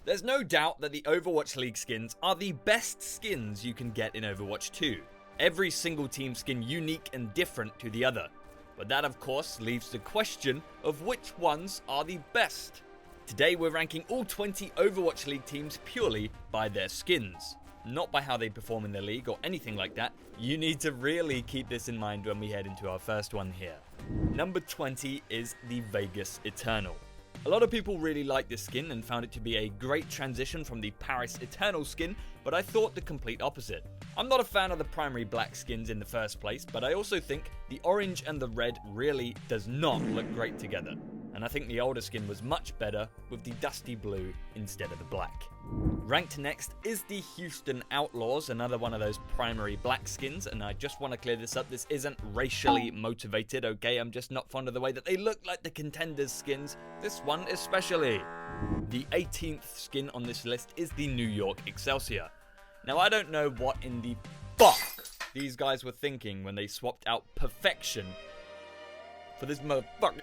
There's no doubt that the Overwatch League skins are the best skins you can get in Overwatch 2. Every single team skin unique and different to the other. But that of course leaves the question of which ones are the best. Today we're ranking all 20 Overwatch League teams purely by their skins. Not by how they perform in the league or anything like that. You need to really keep this in mind when we head into our first one here. Number 20 is the Vegas Eternal. A lot of people really liked this skin and found it to be a great transition from the Paris Eternal skin, but I thought the complete opposite. I'm not a fan of the primary black skins in the first place, but I also think the orange and the red really does not look great together. And I think the older skin was much better with the dusty blue instead of the black. Ranked next is the Houston Outlaws, another one of those primary black skins, and I just want to clear this up, this isn't racially motivated, okay? I'm just not fond of the way that they look like the Contenders skins, this one especially. The 18th skin on this list is the New York Excelsior. Now I don't know what in the fuck these guys were thinking when they swapped out Perfection for this motherfucker.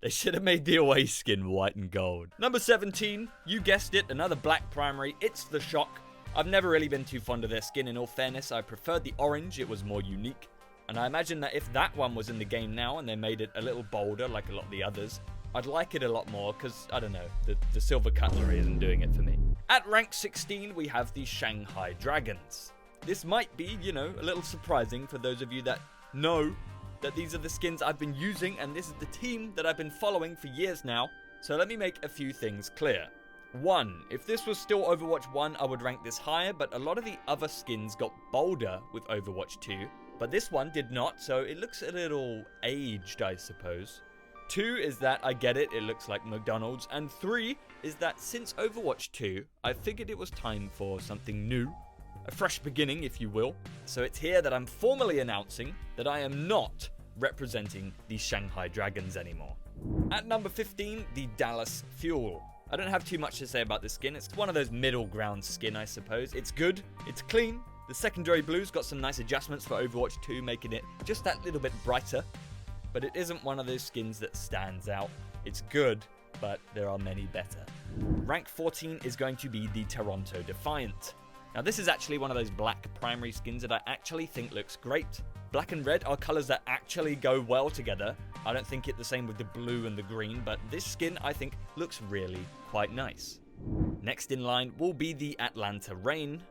They should have made the away skin white and gold. Number 17, you guessed it, another black primary, it's the Shock. I've never really been too fond of their skin, in all fairness. I preferred the orange, it was more unique. And I imagine that if that one was in the game now and they made it a little bolder like a lot of the others, I'd like it a lot more because, I don't know, the silver cutlery isn't doing it for me. At rank 16, we have the Shanghai Dragons. This might be, a little surprising for those of you that know that these are the skins I've been using and this is the team that I've been following for years now. So let me make a few things clear. 1. If this was still Overwatch 1, I would rank this higher, but a lot of the other skins got bolder with Overwatch 2. But this one did not, so it looks a little aged, I suppose. 2 is that I get it, it looks like McDonald's. And 3 is that since Overwatch 2, I figured it was time for something new. A fresh beginning, if you will. So it's here that I'm formally announcing that I am not representing the Shanghai Dragons anymore. At number 15, the Dallas Fuel. I don't have too much to say about this skin. It's one of those middle ground skin, I suppose. It's good, it's clean. The secondary blue's got some nice adjustments for Overwatch 2, making it just that little bit brighter. But it isn't one of those skins that stands out. It's good, but there are many better. Rank 14 is going to be the Toronto Defiant. Now this is actually one of those black primary skins that I actually think looks great. Black and red are colors that actually go well together. I don't think it's the same with the blue and the green, but this skin I think looks really quite nice. Next in line will be the Atlanta Reign.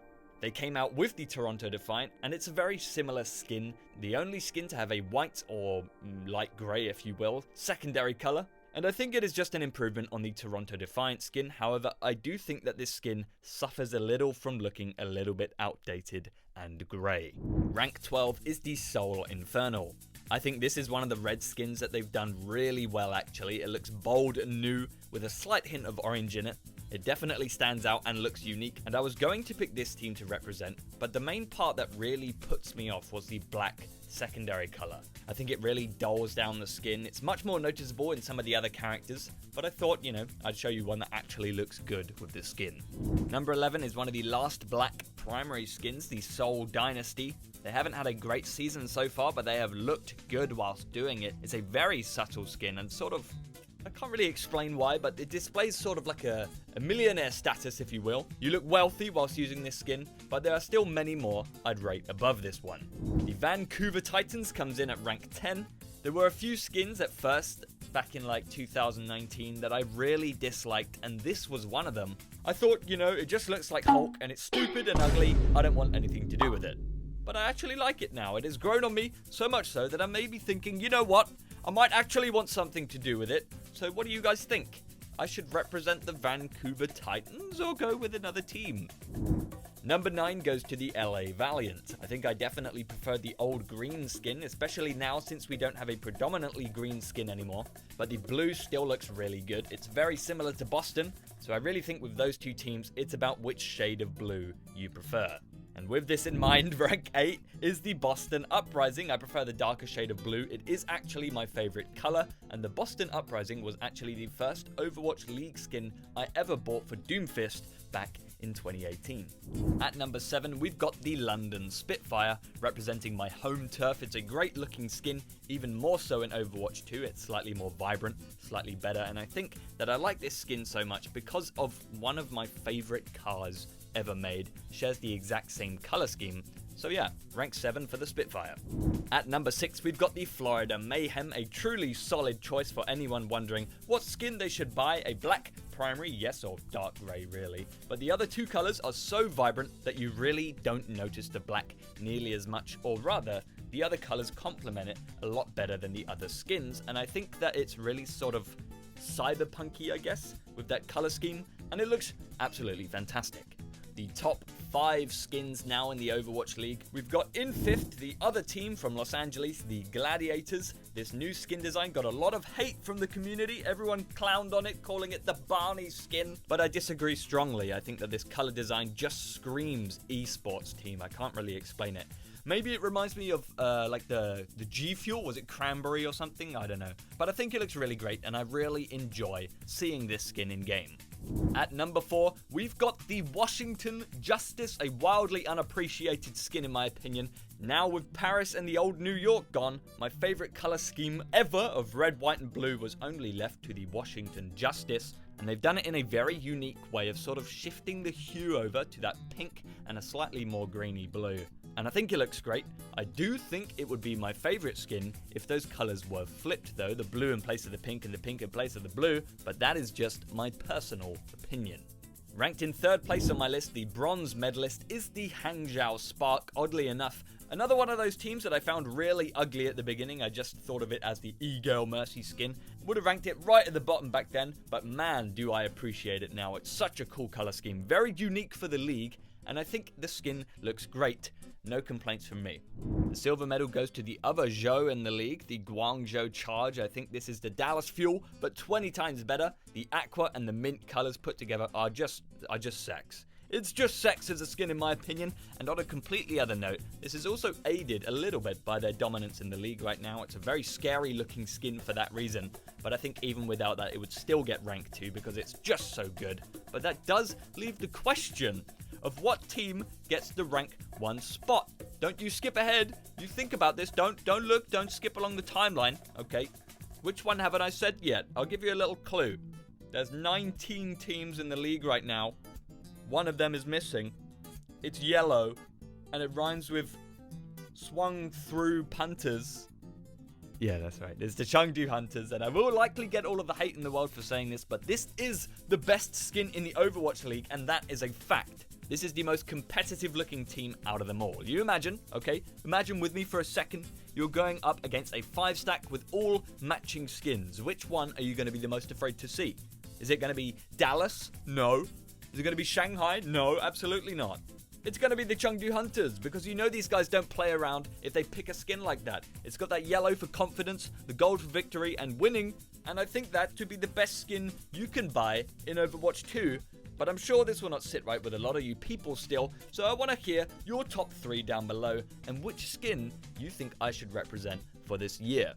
They came out with the Toronto Defiant and it's a very similar skin. The only skin to have a white or light grey, if you will, secondary color. And I think it is just an improvement on the Toronto Defiant skin. However, I do think that this skin suffers a little from looking a little bit outdated and grey. Rank 12 is the Seoul Infernal. I think this is one of the red skins that they've done really well actually. It looks bold and new with a slight hint of orange in it. It definitely stands out and looks unique, and I was going to pick this team to represent, but the main part that really puts me off was the black secondary color. I think it really dulls down the skin. It's much more noticeable in some of the other characters, but I thought, I'd show you one that actually looks good with the skin. Number 11 is one of the last black primary skins, the Seoul Dynasty. They haven't had a great season so far, but they have looked good whilst doing it. It's a very subtle skin and sort of, I can't really explain why, but it displays sort of like a millionaire status, if you will. You look wealthy whilst using this skin, but there are still many more I'd rate above this one. The Vancouver Titans comes in at rank 10. There were a few skins at first, back in like 2019, that I really disliked, and this was one of them. I thought, it just looks like Hulk, and it's stupid and ugly. I don't want anything to do with it. But I actually like it now. It has grown on me so much so that I may be thinking, you know what? I might actually want something to do with it. So what do you guys think? I should represent the Vancouver Titans or go with another team? Number 9 goes to the LA Valiant. I think I definitely prefer the old green skin, especially now since we don't have a predominantly green skin anymore. But the blue still looks really good. It's very similar to Boston, so I really think with those two teams, it's about which shade of blue you prefer. And with this in mind, rank 8 is the Boston Uprising. I prefer the darker shade of blue. It is actually my favorite color, and the Boston Uprising was actually the first Overwatch League skin I ever bought for Doomfist back in 2018. At number 7, we've got the London Spitfire, representing my home turf. It's a great looking skin, even more so in Overwatch 2. It's slightly more vibrant, slightly better, and I think that I like this skin so much because of one of my favorite cars ever made. Shares the exact same color scheme. So yeah, rank 7 for the Spitfire. At number 6, we've got the Florida Mayhem, a truly solid choice for anyone wondering what skin they should buy. A black primary, yes, or dark grey really, but the other two colors are so vibrant that you really don't notice the black nearly as much, or rather, the other colors complement it a lot better than the other skins, and I think that it's really sort of cyberpunky, I guess, with that color scheme, and it looks absolutely fantastic. The top 5 skins now in the Overwatch League. We've got in 5th, the other team from Los Angeles, the Gladiators. This new skin design got a lot of hate from the community. Everyone clowned on it, calling it the Barney skin. But I disagree strongly. I think that this color design just screams esports team. I can't really explain it. Maybe it reminds me of like the G Fuel. Was it cranberry or something? I don't know. But I think it looks really great, and I really enjoy seeing this skin in game. At number 4, we've got the Washington Justice, a wildly unappreciated skin in my opinion. Now with Paris and the old New York gone, my favorite color scheme ever of red, white and blue was only left to the Washington Justice, and they've done it in a very unique way of sort of shifting the hue over to that pink and a slightly more greeny blue. And I think it looks great. I do think it would be my favorite skin if those colors were flipped though, the blue in place of the pink and the pink in place of the blue, but that is just my personal opinion. Ranked in 3rd place on my list, the bronze medalist is the Hangzhou Spark. Oddly enough, another one of those teams that I found really ugly at the beginning. I just thought of it as the E-Girl Mercy skin. Would have ranked it right at the bottom back then, but man, do I appreciate it now. It's such a cool color scheme, very unique for the league, and I think the skin looks great. No complaints from me. The silver medal goes to the other Zhou in the league, the Guangzhou Charge. I think this is the Dallas Fuel, but 20 times better. The aqua and the mint colors put together are just sex. It's just sex as a skin in my opinion, and on a completely other note, this is also aided a little bit by their dominance in the league right now. It's a very scary looking skin for that reason, but I think even without that it would still get rank 2 because it's just so good. But that does leave the question of what team gets the rank 1 spot. Don't you skip ahead. You think about this. Don't look. Don't skip along the timeline. Okay. Which one haven't I said yet? I'll give you a little clue. There's 19 teams in the league right now. One of them is missing. It's yellow. And it rhymes with swung through punters. Yeah, that's right. It's the Chengdu Hunters, and I will likely get all of the hate in the world for saying this, but this is the best skin in the Overwatch League, and that is a fact. This is the most competitive looking team out of them all. You imagine, okay? Imagine with me for a second, you're going up against a 5-stack with all matching skins. Which one are you going to be the most afraid to see? Is it going to be Dallas? No. Is it going to be Shanghai? No, absolutely not. It's going to be the Chengdu Hunters, because you know these guys don't play around if they pick a skin like that. It's got that yellow for confidence, the gold for victory and winning, and I think that to be the best skin you can buy in Overwatch 2. But I'm sure this will not sit right with a lot of you people still, so I want to hear your top 3 down below and which skin you think I should represent for this year.